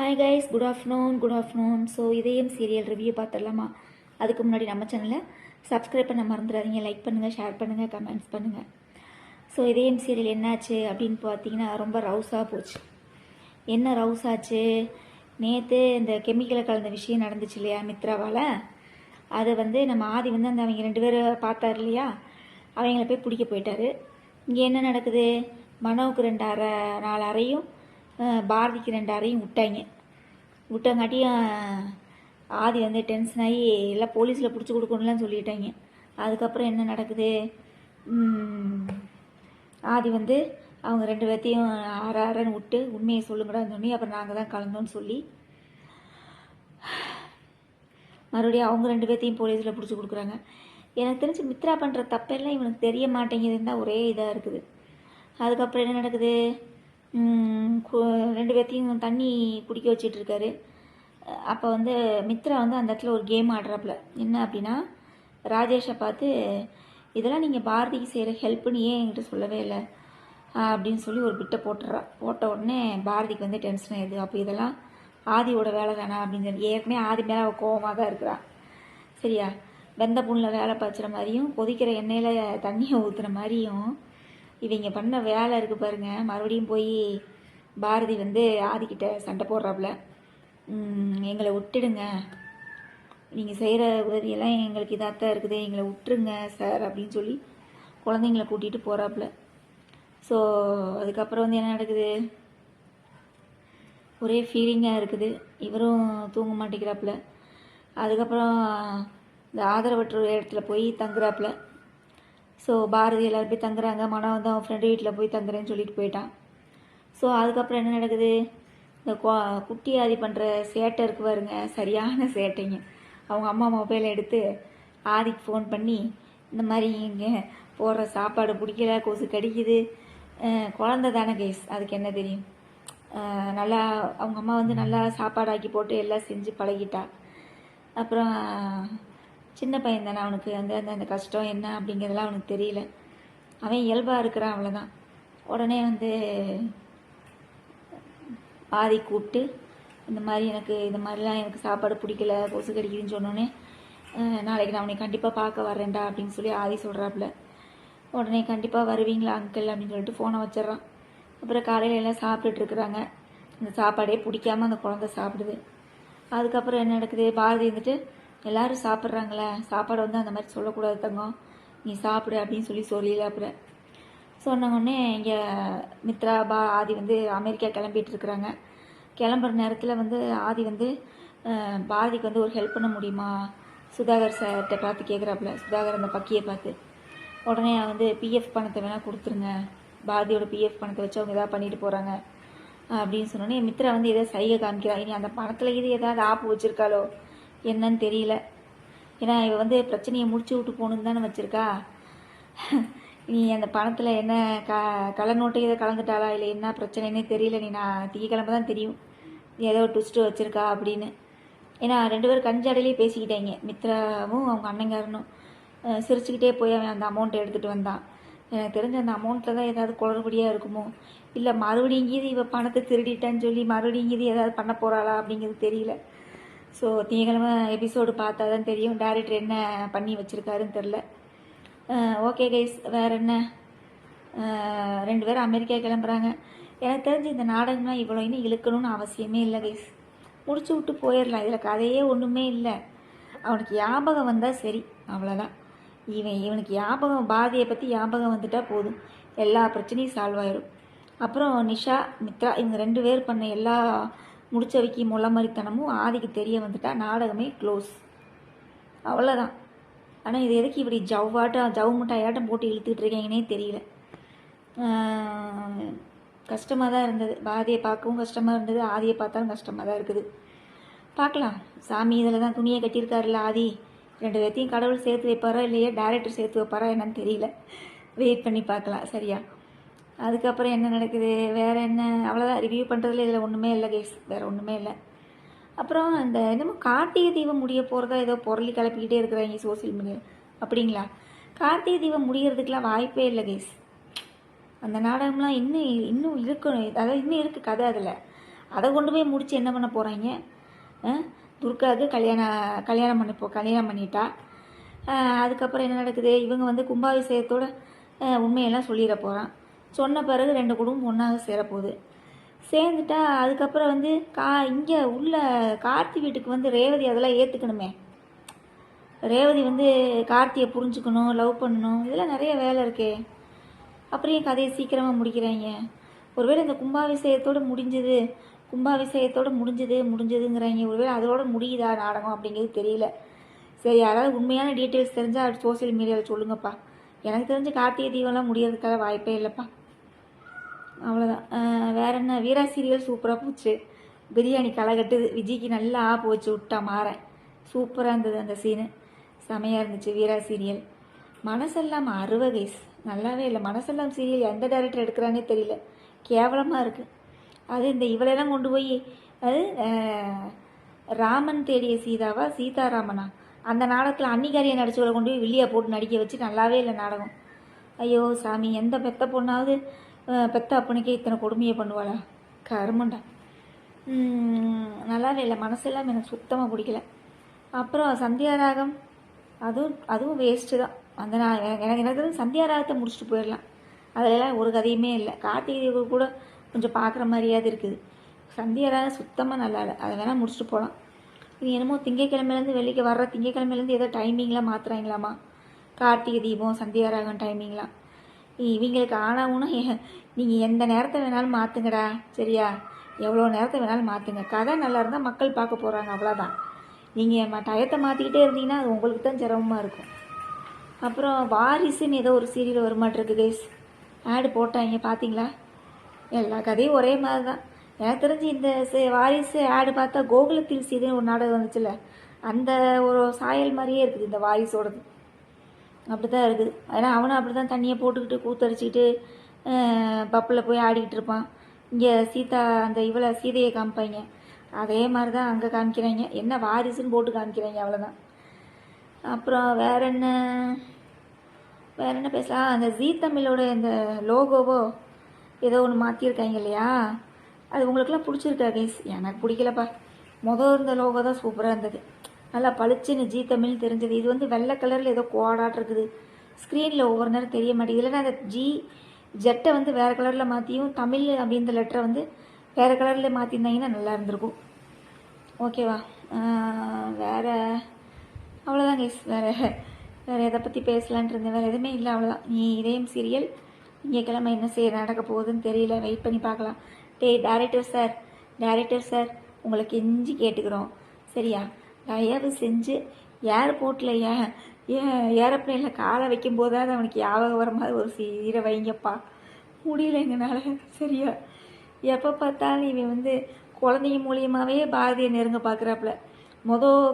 Hi guys, good afternoon. So இதயம் serial review பார்த்துடலாமா? அதுக்கு முன்னாடி நம்ம சேனலில் சப்ஸ்கிரைப் பண்ண மறந்துடாதீங்க. லைக் பண்ணுங்கள், ஷேர் பண்ணுங்கள், கமெண்ட்ஸ் பண்ணுங்கள். ஸோ இதயம் சீரியல் என்னாச்சு அப்படின்னு பார்த்தீங்கன்னா ரொம்ப ரவுஸாக போச்சு. என்ன ரவுஸ் ஆச்சு? நேற்று இந்த கெமிக்கலை கலந்த விஷயம் நடந்துச்சு இல்லையா மித்ராவால். அதை நம்ம ஆதி அந்த அவங்க 2 பேரும் பார்த்தார் இல்லையா, அவங்கள போய் பிடிக்க போயிட்டாரு. இங்கே என்ன நடக்குது? மனோவுக்கு 4 அறையும் பாரதிக்கு 2 அறையும் விட்டங்காட்டியும் ஆதி டென்ஷன் ஆகி எல்லாம் போலீஸில் பிடிச்சி கொடுக்கணும்லாம் சொல்லிட்டாங்க. அதுக்கப்புறம் என்ன நடக்குது? ஆதி அவங்க 2 பேர்த்தையும் அறன்னு விட்டு உண்மையை சொல்லுங்கடான்னு சொல்லி அப்புறம் நாங்கள் தான் கலந்தோன்னு சொல்லி மறுபடியும் அவங்க 2 பேர்த்தையும் போலீஸில் பிடிச்சி கொடுக்குறாங்க. எனக்கு தெரிஞ்சு மித்ரா பண்ணுற தப்பெல்லாம் இவனுக்கு தெரிய மாட்டேங்குதுன்னு தான் ஒரே இதாக இருக்குது. அதுக்கப்புறம் என்ன நடக்குது? 2 பேர்த்தையும் தண்ணி குடிக்க வச்சிட்ருக்காரு. அப்போ மித்ரா அந்த இடத்துல ஒரு கேம் ஆடுறாப்புல. என்ன அப்படின்னா, ராஜேஷை பார்த்து இதெல்லாம் நீங்கள் பாரதிக்கு செய்கிற ஹெல்ப்புன்னு ஏன் என்கிட்ட சொல்லவே இல்லை அப்படின்னு சொல்லி ஒரு பிட்டை போட்ட உடனே பாரதிக்கு டென்ஷன் ஆயிடுது. அப்போ இதெல்லாம் ஆதியோட வேலை தானே அப்படின்னு சொல்லி ஏற்கனவே ஆதி மேலே அவள் கோபமாக தான் இருக்கிறான். சரியா? வெந்த புண்ணில் வேலை பாய்ச்சுற மாதிரியும் கொதிக்கிற எண்ணெயில் தண்ணியை ஊற்றுற மாதிரியும் இவங்க பண்ண வேலை இருக்குது பாருங்க. மறுபடியும் போய் பாரதி ஆதிக்கிட்ட சண்டை போடுறாப்புல. எங்களை விட்டுடுங்க, நீங்கள் செய்கிற உதவியெல்லாம் எங்களுக்கு இதாகத்தான் இருக்குது, எங்களை விட்டுருங்க சார் அப்படின்னு சொல்லி குழந்தைங்கள கூட்டிகிட்டு போகிறாப்புல. ஸோ அதுக்கப்புறம் என்ன நடக்குது? ஒரே ஃபீலிங்காக இருக்குது. இவரும் தூங்க மாட்டேங்கிறாப்புல. அதுக்கப்புறம் இந்த ஆதரவற்ற இடத்துல போய் தங்குறாப்புல. ஸோ பாரதி எல்லோரும் போய் தங்குறாங்க. மனம் அவன் ஃப்ரெண்டு வீட்டில் போய் தங்குறேன்னு சொல்லிட்டு போயிட்டான். ஸோ அதுக்கப்புறம் என்ன நடக்குது? இந்த குட்டி ஆதி பண்ணுற சேட்டை இருக்கு பாருங்க, சரியான சேட்டைங்க. அவங்க அம்மா மொபைலை எடுத்து ஆதிக்கு ஃபோன் பண்ணி இந்த மாதிரி இங்கே போடுற சாப்பாடு பிடிக்கல, கொசு கடிக்குது, குழந்த தானே கைஸ், அதுக்கு என்ன தெரியும், நல்லா அவங்க அம்மா நல்லா சாப்பாடு ஆக்கி போட்டு எல்லாம் செஞ்சு பழகிட்டா. அப்புறம் சின்ன பையன் தானே, அவனுக்கு அந்த கஷ்டம் என்ன அப்படிங்கிறதெல்லாம் அவனுக்கு தெரியல. அவன் இயல்பாக இருக்கிறான், அவ்வளோதான். உடனே ஆதி கூப்பிட்டு இந்த மாதிரிலாம் எனக்கு சாப்பாடு பிடிக்கல, கொசு கடிக்குதுன்னு சொன்னோன்னே நாளைக்கு நான் அவனை கண்டிப்பாக பார்க்க வரேன்டா அப்படின்னு சொல்லி ஆதி சொல்கிறாப்புல. உடனே கண்டிப்பாக வருவீங்களா அங்கிள் அப்படின்னு சொல்லிட்டு ஃபோனை வச்சிட்றான். அப்புறம் காலையில் எல்லாம் சாப்பிட்டுட்ருக்குறாங்க. அந்த சாப்பாடே பிடிக்காமல் அந்த குழந்தை சாப்பிடுது. அதுக்கப்புறம் என்ன நடக்குது? பாரதி எல்லோரும் சாப்பிட்றாங்களே, சாப்பாடை அந்த மாதிரி சொல்லக்கூடாது தங்கம், நீ சாப்பிடு அப்படின்னு சொல்லல. அப்புறம் சொன்னோடனே இங்கே மித்ரா ஆதி அமெரிக்கா கிளம்பிட்டு இருக்கிறாங்க. கிளம்புற நேரத்தில் ஆதி பாரதிக்கு ஒரு ஹெல்ப் பண்ண முடியுமா சுதாகர் சார்கிட்ட பார்த்து கேட்குறாப்புல. சுதாகர் அந்த பக்கியை பார்த்து உடனே பிஎஃப் பணத்தை வேணால் கொடுத்துருங்க, பாரதியோட பிஎஃப் பணத்தை வச்சு அவங்க எதாவது பண்ணிட்டு போகிறாங்க அப்படின்னு சொன்னோன்னே மித்ரா எதோ சைகை காமிக்கிறா. இனி அந்த பணத்தில் இது ஏதாவது ஆப்பு வச்சுருக்காளோ என்னன்னு தெரியல. ஏன்னா இவ பிரச்சனையை முடிச்சு விட்டு போகணுன்னு தானே வச்சுருக்கா. நீ அந்த பணத்தில் என்ன கலர் நோட்டு இதை கலந்துட்டாளா இல்லை என்ன பிரச்சனைன்னே தெரியல. நீ நான் திங்கக்கிழமை தான் தெரியும் ஏதோ ட்விஸ்ட்டு வச்சுருக்கா அப்படின்னு. ஏன்னா 2 பேரும் கஞ்சாடையிலே பேசிக்கிட்டாங்க. மித்ராவும் அவங்க அண்ணங்காரனும் சிரிச்சுக்கிட்டே போய் அவன் அந்த அமௌண்ட்டை எடுத்துகிட்டு வந்தான். எனக்கு தெரிஞ்ச அந்த அமௌண்ட்டில் தான் ஏதாவது குளறுபடியாக இருக்குமோ, இல்லை மறுபடியும் இவ பணத்தை திருடிட்டான்னு சொல்லி மறுபடியும் ஏதாவது பண்ண போகிறாளா அப்படிங்கிறது தெரியல. ஸோ திங்கக்கிழமை எபிசோடு பார்த்தா தான் தெரியும் டேரக்டர் என்ன பண்ணி வச்சுருக்காருன்னு தெரில. ஓகே கைஸ், வேறு என்ன? 2 பேரும் அமெரிக்கா கிளம்புறாங்க. எனக்கு தெரிஞ்சு இந்த நாடகம்லாம் இவ்வளோ இன்னும் இழுக்கணும்னு அவசியமே இல்லை கைஸ், முடிச்சு விட்டு போயிடலாம். இதில் கதையே ஒன்றுமே இல்லை. அவனுக்கு ஞாபகம் வந்தால் சரி, அவ்வளோதான். இவனுக்கு ஞாபகம், பாரதியை பற்றி ஞாபகம் வந்துட்டால் போதும், எல்லா பிரச்சனையும் சால்வ் ஆயிடும். அப்புறம் நிஷா மித்ரா இவங்க 2 பேர் பண்ண எல்லா முடிச்ச வைக்கி முள்ளமரித்தனமும் ஆதிக்கு தெரிய வந்துட்டா நாடகமே க்ளோஸ், அவ்வளோதான். ஆனால் இது எதுக்கு இப்படி ஜவு முட்டாயாட்டம் போட்டு இழுத்துக்கிட்டு இருக்கீங்கன்னே தெரியல. கஷ்டமாக தான் இருந்தது. பாரதியை பார்க்கவும் கஷ்டமாக இருந்தது, ஆதியை பார்த்தாலும் கஷ்டமாக தான் இருக்குது. பார்க்கலாம், சாமி இதில் தான் துணியை கட்டியிருக்காருல்ல ஆதி. 2 பேர்த்தையும் கடவுள் சேர்த்து வைப்பாரா இல்லையா டேரக்டர் சேர்த்து வைப்பாரா என்னன்னு தெரியல. வெயிட் பண்ணி பார்க்கலாம். சரியா? அதுக்கப்புறம் என்ன நடக்குது? வேறு என்ன? அவ்வளோதான். ரிவ்யூ பண்ணுறதுல இதில் ஒன்றுமே இல்லை கைஸ், வேறு ஒன்றுமே இல்லை. அப்புறம் அந்த என்னமோ கார்த்திகை தீபம் முடிய போகிறதா ஏதோ பொருளி கிளப்பிக்கிட்டே இருக்கிறாங்க சோசியல் மீடியா. அப்படிங்களா? கார்த்திகை தீபம் முடிகிறதுக்கெலாம் வாய்ப்பே இல்லை கைஸ். அந்த நாடகம்லாம் இன்னும் இருக்கணும், அதாவது இன்னும் இருக்குது கதை. அதில் அதை கொண்டு போய் முடித்து என்ன பண்ண போகிறாங்க? துர்காவுக்கு கல்யாணம் பண்ணிட்டா. அதுக்கப்புறம் என்ன நடக்குது? இவங்க வந்து கும்பாபிஷேகத்தோட உண்மையெல்லாம் சொல்லிட போகிறான். சொன்ன பிறகு 2 குடும்பம் ஒன்றாக சேரப்போகுது. சேர்ந்துட்டா அதுக்கப்புறம் வந்து இங்கே உள்ள கார்த்தி வீட்டுக்கு வந்து ரேவதி அதெல்லாம் ஏற்றுக்கணுமே. ரேவதி வந்து கார்த்தியை புரிஞ்சுக்கணும், லவ் பண்ணணும், இதெல்லாம் நிறைய வேலை இருக்கே. அப்படியே கதையை சீக்கிரமாக முடிக்கிறாங்க. ஒருவேளை இந்த கும்பாபிஷேகத்தோடு முடிஞ்சதுங்கிறாங்க. ஒருவேளை அதோட முடியுதா நாடகம் அப்படிங்கிறது தெரியல. சரி, யாராவது உண்மையான டீட்டெயில்ஸ் தெரிஞ்சால் அது சோசியல் மீடியாவில் சொல்லுங்கப்பா. எனக்கு தெரிஞ்சு கார்த்திகை தீபம்லாம் முடியறதுக்காக வாய்ப்பே இல்லைப்பா. அவ்வளோதான். வேற என்ன? வீரா சீரியல் சூப்பராக போச்சு. பிரியாணி களை கட்டுது. விஜய்க்கு நல்லா போச்சு விட்டா மாறேன். சூப்பராக இருந்தது அந்த சீனு. செமையாக இருந்துச்சு வீரா சீரியல். மனசெல்லாம் 60 கைஸ் நல்லாவே இல்லை. மனசெல்லாம் சீரியல் எந்த டைரக்டர் எடுக்கிறானே தெரியல. கேவலமாக இருக்குது. அது இந்த இவளெல்லாம் கொண்டு போய் அது ராமன் தேடிய சீதாவா சீதாராமனா அந்த நாடகத்தில் அன்னிகாரியை நடிச்சவளை கொண்டு போய் வில்லியா போட்டு நடிக்க வச்சு நல்லாவே இல்லை நாடகம். ஐயோ சாமி, எந்த பெத்த பொண்ணாவது பெத்த அப்பனுக்கே இத்தனை கொடுமையை பண்ணுவாளா? கருமண்டா. நல்லாவே இல்லை. மனசெல்லாம் எனக்கு சுத்தமாக பிடிக்கல. அப்புறம் சந்தியாராகம் அதுவும் வேஸ்ட்டு தான். அந்த எனக்கு சந்தியாராகத்தை முடிச்சுட்டு போயிடலாம். அதிலெல்லாம் ஒரு கதையுமே இல்லை. கார்த்திகை கூட கொஞ்சம் பார்க்குற மாதிரியாவது இருக்குது. சந்தியாராகம் சுத்தமாக நல்லா இல்லை. அதை வேணால் முடிச்சுட்டு போகலாம். இது என்னமோ திங்கக்கிழமையிலேருந்து வெள்ளிக்கு வர்ற திங்கக்கிழமையிலேருந்து ஏதோ டைமிங்லாம் மாற்றுறாங்களாமா. கார்த்திகை தீபம் சந்தியாராகம் டைமிங்லாம் இவங்களுக்கு ஆனாவுன்னா நீங்கள் எந்த நேரத்தை வேணாலும் மாற்றுங்கடா, சரியா? எவ்வளோ நேரத்தை வேணாலும் மாற்றுங்க. கதை நல்லா இருந்தால் மக்கள் பார்க்க போகிறாங்க, அவ்வளோதான். நீங்கள் டயத்தை மாற்றிக்கிட்டே இருந்தீங்கன்னா அது உங்களுக்கு தான் சிரமமாக இருக்கும். அப்புறம் வாரிசுன்னு ஏதோ ஒரு சீரியல் வருமாட்டிருக்கு கைஸ். ஆடு போட்டாங்க பார்த்தீங்களா? எல்லா கதையும் ஒரே மாதிரி தான். எனக்கு தெரிஞ்சு இந்த வாரிசு ஆடு பார்த்தா கோகுலத்தில் சீதுன்னு ஒரு நாடகம் வந்துச்சுல்ல, அந்த ஒரு சாயல் மாதிரியே இருக்குது இந்த வாரிசோடது. அப்படி தான் இருக்குது. ஏன்னா அவனும் அப்படி தான் தண்ணியை போட்டுக்கிட்டு கூத்தடிச்சிக்கிட்டு பப்பில் போய் ஆடிக்கிட்டு இருப்பான். இங்கே அந்த சீதையை காமிப்பாங்க. அதே மாதிரி தான் அங்கே காமிக்கிறாங்க. என்ன வாரிசுன்னு போட்டு காமிக்கிறாங்க, அவ்வளோதான். அப்புறம் வேற என்ன பேசலாம்? அந்த ஜீ தமிழோட இந்த லோகோவோ ஏதோ ஒன்று மாற்றிருக்காங்க இல்லையா? அது உங்களுக்குலாம் பிடிச்சிருக்கா கைஸ்? எனக்கு பிடிக்கலப்பா. இருந்த லோகோ தான் சூப்பராக இருந்தது. நல்லா பளிச்சுன்னு ஜீ தமிழ்னு தெரிஞ்சது. இது வந்து வெள்ளை கலரில் ஏதோ கோடாட் இருக்குது. ஸ்க்ரீனில் ஒவ்வொரு நேரம் தெரிய மாட்டேங்குது. இல்லைன்னா அந்த ஜெட்டை வந்து வேறு கலரில் மாற்றியும் தமிழ் அப்படின்ற லெட்டரை வந்து வேறு கலரில் மாற்றிருந்தாங்கன்னா நல்லா இருந்திருக்கும். ஓகேவா? வேறு அவ்வளோதான் கைஸ். வேறு எதை பற்றி பேசலான்ட்டு இருந்தேன். வேறு எதுவுமே இல்லை, அவ்வளோதான். இதயம் சீரியல் திங்கக்கிழமை என்ன நடக்க போகுதுன்னு தெரியல. வெயிட் பண்ணி பார்க்கலாம். டைரக்டர் சார் உங்களை கெஞ்சி கேட்டுக்கிறோம், சரியா? தயவு செஞ்சு ஏர்போர்ட்டில் ஏரோப்ளேனில் காலை வைக்கும் போதாவது அவனுக்கு ஞாபகம் வர மாதிரி ஒரு சீரை வைங்கப்பா. முடியல எங்கனால, சரியா? எப்போ பார்த்தாலும் இவன் வந்து குழந்தைங்க மூலியமாகவே பாரதியை நெருங்க பார்க்குறாப்புல.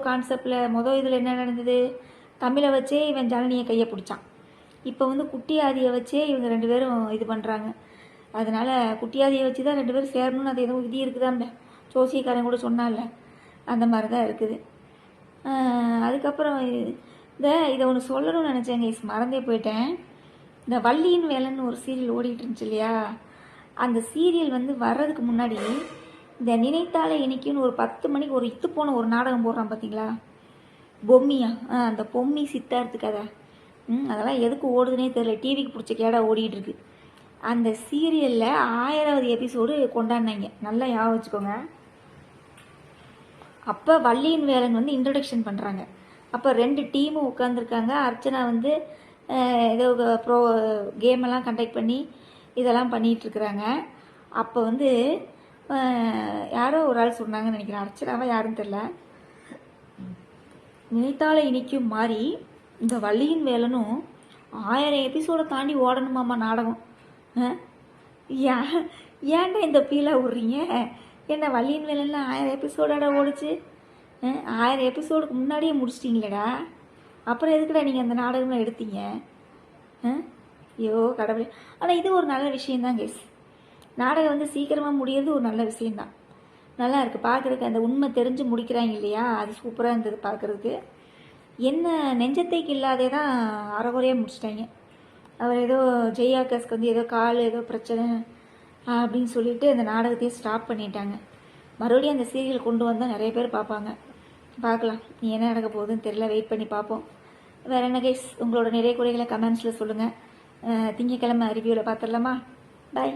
கான்செப்டில் இதில் என்ன நடந்தது? தமிழை வச்சே இவன் ஜனனியை கையை பிடிச்சான். இப்போ வந்து குட்டியாதியை வச்சே இவங்க 2 பேரும் இது பண்ணுறாங்க. அதனால் குட்டியாதியை வச்சு தான் 2 பேரும் சேரணும்னு அது எதுவும் விதி இருக்குதாம்ல, ஜோசியக்காரன் கூட சொன்னால, அந்த மாதிரி தான் இருக்குது. அதுக்கப்புறம் இதை ஒன்று சொல்லணும்னு நினச்சேங்க, மறந்தே போயிட்டேன். இந்த வள்ளியின் வேலைன்னு ஒரு சீரியல் ஓடிட்டு இருந்துச்சு இல்லையா? அந்த சீரியல் வந்து வர்றதுக்கு முன்னாடி இந்த நினைத்தாலே இனிக்குன்னு ஒரு 10 மணிக்கு ஒரு போன ஒரு நாடகம் போடுறான் பார்த்தீங்களா? பொம்மியா? அந்த பொம்மி சித்தார்த்து கதை. அதெல்லாம் எதுக்கு ஓடுதுன்னே தெரியல. டிவிக்கு பிடிச்ச கேடா ஓடிட்டு இருக்கு. அந்த சீரியலில் 1000வது எபிசோடு கொண்டாடினாங்க. நல்லா ஞாபகம் வச்சுக்கோங்க. அப்போ வள்ளியின் வேலன் வந்து இன்ட்ரடக்ஷன் பண்ணுறாங்க. அப்போ 2 டீமும் உட்காந்துருக்காங்க. அர்ச்சனா வந்து ஏதோ கேமெல்லாம் கண்டக்ட் பண்ணி இதெல்லாம் பண்ணிகிட்ருக்குறாங்க. அப்போ வந்து யாரோ ஒரு ஆள் சொன்னாங்கன்னு நினைக்கிறேன், அர்ச்சனாவா யாருன்னு தெரில, நினைத்தாலே இனிக்கும் மாதிரி இந்த வள்ளியின் வேலனும் 1000 எபிசோடை தாண்டி ஓடணுமாம்மா நாடகம். ஏன்டா இந்த பீலாக விட்றீங்க? என்ன வள்ளியின் வேலன்லாம் 1000 எபிசோடோட ஓடிச்சு? 1000 எபிசோடுக்கு முன்னாடியே முடிச்சிட்டிங்களேடா. அப்புறம் எதுக்குடா நீங்கள் அந்த நாடகம்லாம் எடுத்தீங்க? ஐயோ கடவுளே. ஆனால் இது ஒரு நல்ல விஷயந்தான் கேஸ். நாடகம் வந்து சீக்கிரமாக முடியறது ஒரு நல்ல விஷயந்தான். நல்லா இருக்குது பார்க்குறதுக்கு. அந்த உண்மை தெரிஞ்சு முடிக்கிறாங்க இல்லையா? அது சூப்பராக இருந்தது பார்க்குறதுக்கு. என்ன நெஞ்சத்தைக்கு இல்லாதே தான் அறகுறையாக முடிச்சிட்டாங்க. அவர் ஏதோ ஜெயாக்கஸ்க்கு வந்து ஏதோ கால் ஏதோ பிரச்சனை அப்படின்னு சொல்லிட்டு அந்த நாடகத்தையே ஸ்டாப் பண்ணிட்டாங்க. மறுபடியும் அந்த சீரியல் கொண்டு வந்தால் நிறைய பேர் பார்ப்பாங்க. பார்க்கலாம், நீ என்ன நடக்க போகுதுன்னு தெரியல, வெயிட் பண்ணி பார்ப்போம். வேறு என்ன கைஸ், உங்களோட நிறைய குறைகளை கமெண்ட்ஸில் சொல்லுங்கள். திங்கக்கிழமை ரிவ்யூவில் பார்த்துடலாமா? பாய்.